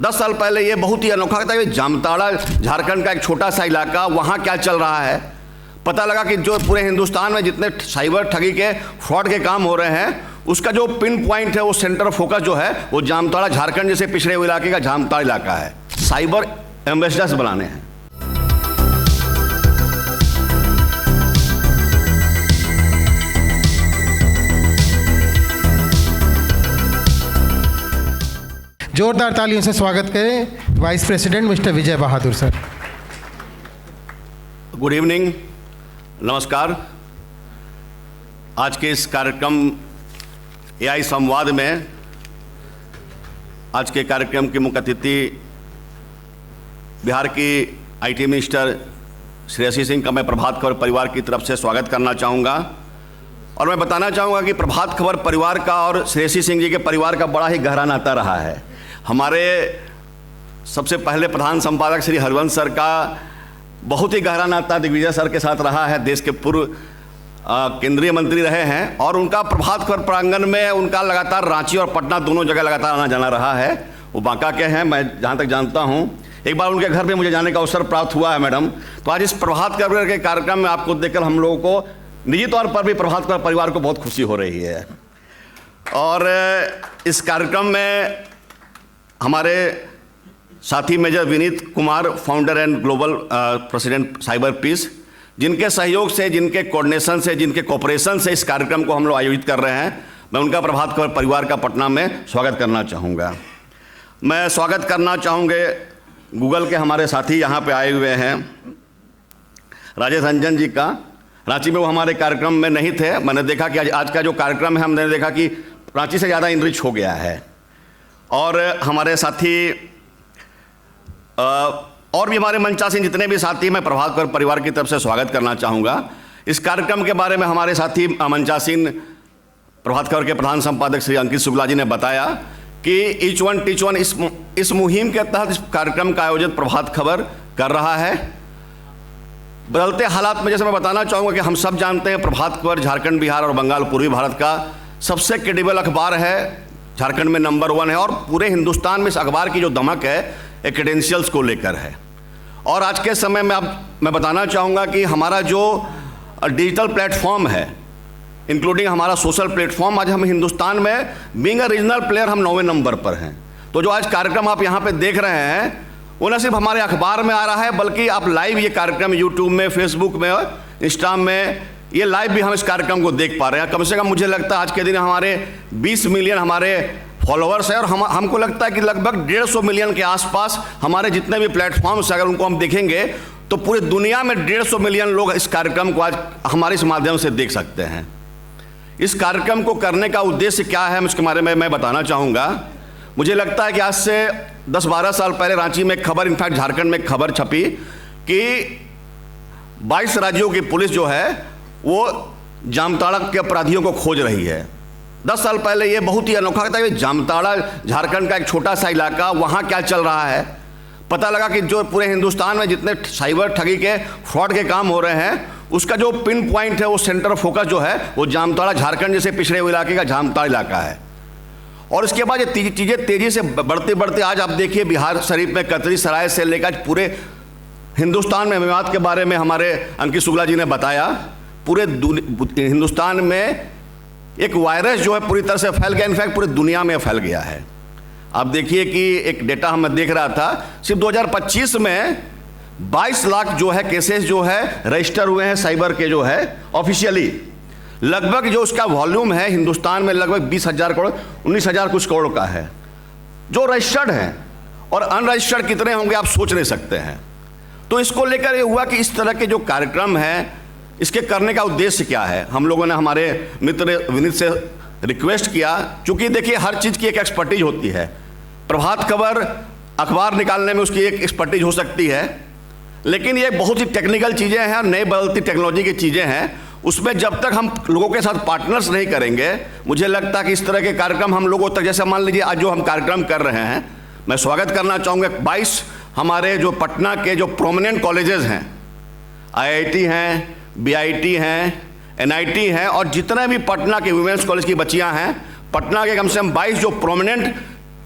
10 साल पहले ये बहुत ही अनोखा था कि जामताड़ा झारखंड का एक छोटा सा इलाका, वहाँ क्या चल रहा है। पता लगा कि जो पूरे हिंदुस्तान में जितने साइबर ठगी के फ्रॉड के काम हो रहे हैं, उसका जो पिन पॉइंट है, वो सेंटर ऑफ फोकस जो है, वो जामताड़ा झारखंड जैसे पिछड़े हुए इलाके का जामताड़ा इलाका है। साइबर एम्बेसडर्स बनाने हैं। जोरदार तालियों से स्वागत करें vice president mister Vijay Bahadur sir. Good evening, नमस्कार। आज के इस कार्यक्रम एआई संवाद में आज के कार्यक्रम के मुख्य अतिथि बिहार की आईटी मिनिस्टर श्रेयसी सिंह का मैं प्रभात खबर परिवार की तरफ से स्वागत करना चाहूँगा। और मैं बताना चाहूँगा कि प्रभात खबर परिवार का और श्रेयसी सिंह जी के परिवार का बड़ा ही गहरा नाता रहा है। हमारे सबसे पहले प्रधान संपादक श्री हरवंश सर का बहुत ही गहरा नाता दिग्विजय सर के साथ रहा है। देश के पूर्व केंद्रीय मंत्री रहे हैं और उनका प्रभात खबर प्रांगण में उनका लगातार रांची और पटना दोनों जगह लगातार आना जाना रहा है। वो बांका के हैं, मैं जहाँ तक जानता हूँ। एक बार उनके घर पे मुझे जाने का अवसर प्राप्त हुआ है मैडम। तो आज इस प्रभात खबर के कार्यक्रम में आपको देखकर हम लोगों को निजी तौर पर भी प्रभात खबर परिवार को बहुत खुशी हो रही है। और इस कार्यक्रम में हमारे साथी major Vineet Kumar, founder and global president cyber peace, जिनके सहयोग से, जिनके कोऑर्डिनेशन से, जिनके कोऑपरेशन से इस कार्यक्रम को हम लोग आयोजित कर रहे हैं, मैं उनका प्रभात खबर परिवार का पटना में स्वागत करना चाहूँगा। मैं स्वागत करना चाहूँगे गूगल के हमारे साथी यहाँ पे आए हुए हैं, राजेश रंजन जी का। रांची में वो हमारे कार्यक्रम में नहीं थे। मैंने देखा कि आज का जो कार्यक्रम है, हमने देखा कि रांची से ज़्यादा इनरिच हो गया है। और हमारे साथी और भी हमारे मंचासीन जितने भी साथी, मैं प्रभात खबर परिवार की तरफ से स्वागत करना चाहूँगा। इस कार्यक्रम के बारे में हमारे साथी मंचासीन प्रभात खबर के प्रधान संपादक श्री अंकित शुक्ला जी ने बताया कि ईच वन टीच वन इस मुहिम के तहत इस कार्यक्रम का आयोजन प्रभात खबर कर रहा है। बदलते हालात में जैसे मैं बताना चाहूँगा कि हम सब जानते हैं प्रभात खबर झारखंड, बिहार और बंगाल पूर्वी भारत का सबसे क्रेडिबल अखबार है। झारखंड में नंबर 1 है और पूरे हिंदुस्तान में इस अखबार की जो दमक है एक क्रेडेंशियल्स को लेकर है। और आज के समय में अब मैं बताना चाहूँगा कि हमारा जो डिजिटल प्लेटफॉर्म है, इंक्लूडिंग हमारा सोशल प्लेटफॉर्म, आज हम हिंदुस्तान में बीइंग अ रीजनल प्लेयर हम 9वें नंबर पर हैं। तो जो आज कार्यक्रम आप यहाँ पे देख रहे हैं वो न सिर्फ हमारे अखबार में आ रहा है, बल्कि आप लाइव ये कार्यक्रम यूट्यूब में, फेसबुक में, इंस्टा में, ये लाइव भी हम इस कार्यक्रम को देख पा रहे हैं। कम से कम मुझे लगता है आज के दिन हमारे 20 मिलियन हमारे फॉलोअर्स हैं और हमको लगता है कि लगभग 150 मिलियन के आसपास हमारे जितने भी प्लेटफॉर्म्स, अगर उनको हम देखेंगे तो पूरी दुनिया में 150 मिलियन लोग इस कार्यक्रम को आज हमारे इस माध्यम से देख सकते हैं। इस कार्यक्रम को करने का उद्देश्य क्या है, उसके बारे में मैं बताना चाहूँगा। मुझे लगता है कि आज से 10-12 साल पहले रांची में एक खबर, इनफैक्ट झारखंड में एक खबर छपी कि 22 राज्यों की पुलिस जो है वो जामताड़ा के अपराधियों को खोज रही है। 10 साल पहले ये बहुत ही अनोखा था कि जामताड़ा झारखंड का एक छोटा सा इलाका, वहाँ क्या चल रहा है। पता लगा कि जो पूरे हिंदुस्तान में जितने साइबर ठगी के फ्रॉड के काम हो रहे हैं, उसका जो पिन पॉइंट है, वो सेंटर ऑफ फोकस जो है, वो जामताड़ा झारखंड जैसे पिछड़े हुए इलाके का जामताड़ा इलाका है। और इसके बाद ये चीज़ें तेज़ी से बढ़ते बढ़ते आज आप देखिए बिहार शरीफ में कतरी सराय से लेकर पूरे हिंदुस्तान में मेवात के बारे में हमारे अंकित शुक्ला जी ने बताया। पूरे हिंदुस्तान में एक वायरस जो है पूरी तरह से फैल गया, इनफैक्ट पूरी दुनिया में फैल गया है। आप देखिए कि एक डेटा मैं देख रहा था, सिर्फ 2025 में 22 लाख जो है केसेस जो है रजिस्टर हुए हैं साइबर के, जो है ऑफिशियली। लगभग जो उसका वॉल्यूम है हिंदुस्तान में लगभग 20,000 करोड़, 19,000 कुछ करोड़ का है जो रजिस्टर्ड है। और अनरजिस्टर्ड कितने होंगे आप सोच नहीं सकते हैं। तो इसको लेकर ये हुआ कि इस तरह के जो कार्यक्रम है, इसके करने का उद्देश्य क्या है। हम लोगों ने हमारे मित्र विनीत से रिक्वेस्ट किया, चूँकि देखिए हर चीज़ की एक एक्सपर्टीज होती है। प्रभात खबर अखबार निकालने में उसकी एक एक्सपर्टीज हो सकती है, लेकिन ये बहुत ही टेक्निकल चीज़ें हैं और नई बदलती टेक्नोलॉजी की चीज़ें हैं। उसमें जब तक हम लोगों के साथ पार्टनर्स नहीं करेंगे, मुझे लगता है कि इस तरह के कार्यक्रम हम लोगों तक, जैसे मान लीजिए आज जो हम कार्यक्रम कर रहे हैं, मैं स्वागत करना चाहूँगा 22 हमारे जो पटना के जो प्रोमिनेंट कॉलेजेस हैं, IIT हैं, BIT हैं, NIT हैं, और जितने भी पटना के वुमेंस कॉलेज की बच्चियां हैं, पटना के कम से कम 22 जो प्रोमिनेंट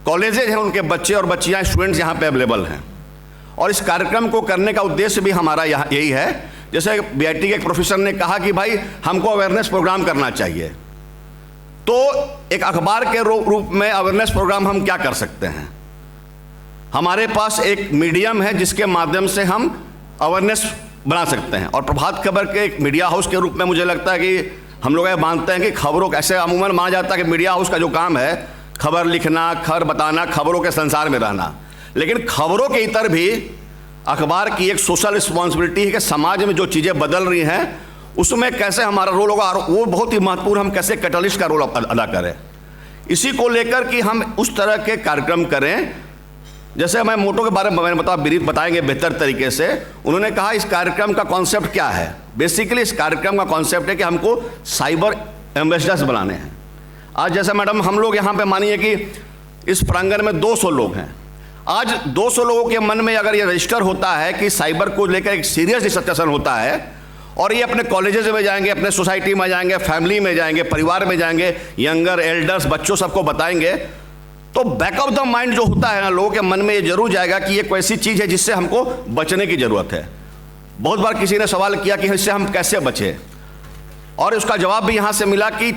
कॉलेजेज हैं, उनके बच्चे और बच्चियां, स्टूडेंट्स यहाँ पे अवेलेबल हैं। और इस कार्यक्रम को करने का उद्देश्य भी हमारा यहाँ यही है, जैसे बीआईटी के एक प्रोफेसर ने कहा कि भाई हमको अवेयरनेस प्रोग्राम करना चाहिए, तो एक अखबार के रूप में अवेयरनेस प्रोग्राम हम क्या कर सकते हैं। हमारे पास एक मीडियम है जिसके माध्यम से हम अवेयरनेस बना सकते हैं। और प्रभात खबर के एक मीडिया हाउस के रूप में मुझे लगता है कि हम लोग ये मानते हैं कि खबरों ऐसे अमूमन माना जाता है कि मीडिया हाउस का जो काम है खबर लिखना, खबर बताना, खबरों के संसार में रहना, लेकिन खबरों के इतर भी अखबार की एक सोशल रिस्पॉन्सिबिलिटी है कि समाज में जो चीज़ें बदल रही हैं उसमें कैसे हमारा रोल होगा, और वो बहुत ही महत्वपूर्ण, हम कैसे कैटलिस्ट का रोल अदा करें। इसी को लेकर कि हम उस तरह के कार्यक्रम करें। जैसे मैं मोटो के बारे में मैंने बताएंगे बेहतर तरीके से। उन्होंने कहा इस कार्यक्रम का कॉन्सेप्ट क्या है। बेसिकली इस कार्यक्रम का कॉन्सेप्ट है कि हमको साइबर एम्बेसडर्स बनाने हैं। आज जैसे मैडम हम लोग यहाँ पे मानिए कि इस प्रांगण में 200 लोग हैं। आज 200 लोगों के मन में अगर ये रजिस्टर होता है कि साइबर को लेकर एक सीरियस डिस्कशन होता है, और ये अपने कॉलेजेस में जाएंगे, अपने सोसाइटी में जाएंगे, फैमिली में जाएंगे, परिवार में जाएंगे, यंगर एल्डर्स बच्चों सबको बताएंगे, तो बैक ऑफ द माइंड जो होता है ना, लोगों के मन में ये जरूर जाएगा कि ये कोई ऐसी चीज़ है जिससे हमको बचने की ज़रूरत है। बहुत बार किसी ने सवाल किया कि इससे हम कैसे बचें, और उसका जवाब भी यहाँ से मिला कि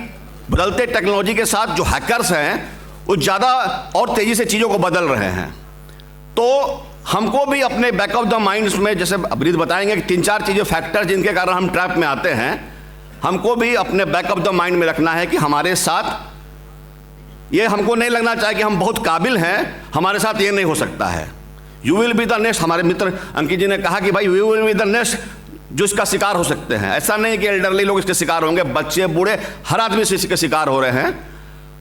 बदलते टेक्नोलॉजी के साथ जो हैकर्स हैं वो ज़्यादा और तेज़ी से चीज़ों को बदल रहे हैं। तो हमको भी अपने बैक ऑफ द माइंड्स में, जैसे अभिजीत बताएंगे कि 3-4 चीज़ें फैक्टर जिनके कारण हम ट्रैप में आते हैं, हमको भी अपने बैक ऑफ द माइंड में रखना है कि हमारे साथ ये हमको नहीं लगना चाहिए कि हम बहुत काबिल हैं, हमारे साथ ये नहीं हो सकता है। You will be the next. हमारे मित्र अंकित जी ने कहा कि भाई you will be the next जो इसका शिकार हो सकते हैं। ऐसा नहीं कि एल्डरली लोग इसके शिकार होंगे, बच्चे बूढ़े हर आदमी से इसके शिकार हो रहे हैं।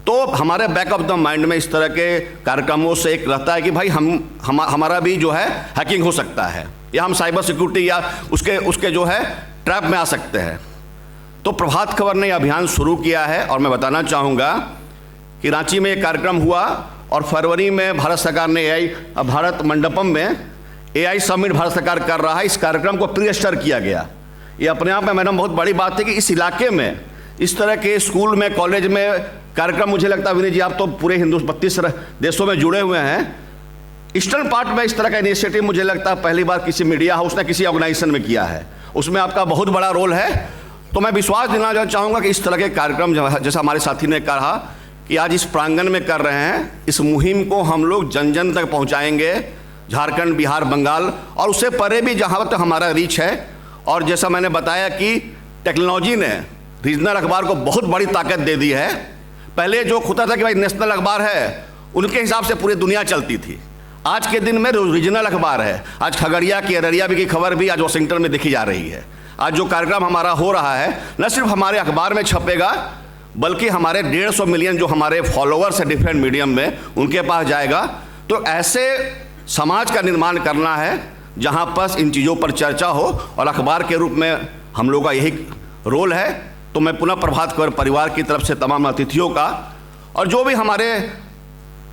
तो हमारे बैक ऑफ द माइंड में इस तरह के कार्यक्रमों से एक रहता है कि भाई हमारा भी जो है हैकिंग हो सकता है, या हम साइबर सिक्योरिटी या उसके जो है ट्रैप में आ सकते हैं। तो प्रभात खबर ने अभियान शुरू किया है, और मैं बताना चाहूँगा कि रांची में एक कार्यक्रम हुआ, और फरवरी में भारत सरकार ने भारत मंडपम में AI समिट भारत सरकार कर रहा है। इस कार्यक्रम को प्री रजिस्टर किया गया। ये अपने आप में मैडम बहुत बड़ी बात है कि इस इलाके में इस तरह के स्कूल में, कॉलेज में कार्यक्रम, मुझे लगता है विनीत जी आप तो पूरे 32 देशों में जुड़े हुए हैं। ईस्टर्न पार्ट में इस तरह का इनिशिएटिव मुझे लगता है पहली बार किसी मीडिया हाउस ने किसी ऑर्गेनाइजेशन में किया है। उसमें आपका बहुत बड़ा रोल है। तो मैं विश्वास दिलाना चाहूँगा कि इस तरह के कार्यक्रम जैसा हमारे साथी ने कहा कि आज इस प्रांगण में कर रहे हैं, इस मुहिम को हम लोग जन जन तक पहुँचाएंगे, झारखंड, बिहार, बंगाल और उससे परे भी जहाँ तक हमारा रीच है। और जैसा मैंने बताया कि टेक्नोलॉजी ने रीजनल अखबार को बहुत बड़ी ताकत दे दी है। पहले जो होता था कि भाई नेशनल अखबार है, उनके हिसाब से पूरी दुनिया चलती थी। आज के दिन में रीजनल अखबार है। आज खगड़िया की, अररिया की खबर भी आज वाशिंगटन में देखी जा रही है। आज जो कार्यक्रम हमारा हो रहा है न सिर्फ हमारे अखबार में छपेगा, बल्कि हमारे 150 मिलियन जो हमारे फॉलोअर्स हैं डिफरेंट मीडियम में, उनके पास जाएगा। तो ऐसे समाज का निर्माण करना है जहाँ पर इन चीज़ों पर चर्चा हो, और अखबार के रूप में हम लोग का यही रोल है। तो मैं पुनः प्रभात खबर परिवार की तरफ से तमाम अतिथियों का, और जो भी हमारे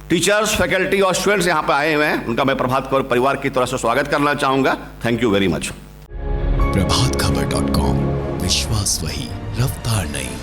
टीचर्स, फैकल्टी और स्टूडेंट्स यहाँ पर आए हुए हैं, उनका मैं प्रभात खबर परिवार की तरफ से स्वागत करना चाहूँगा। Thank you very much. प्रभातखबर.com, विश्वास वही, रफ्तार नहीं।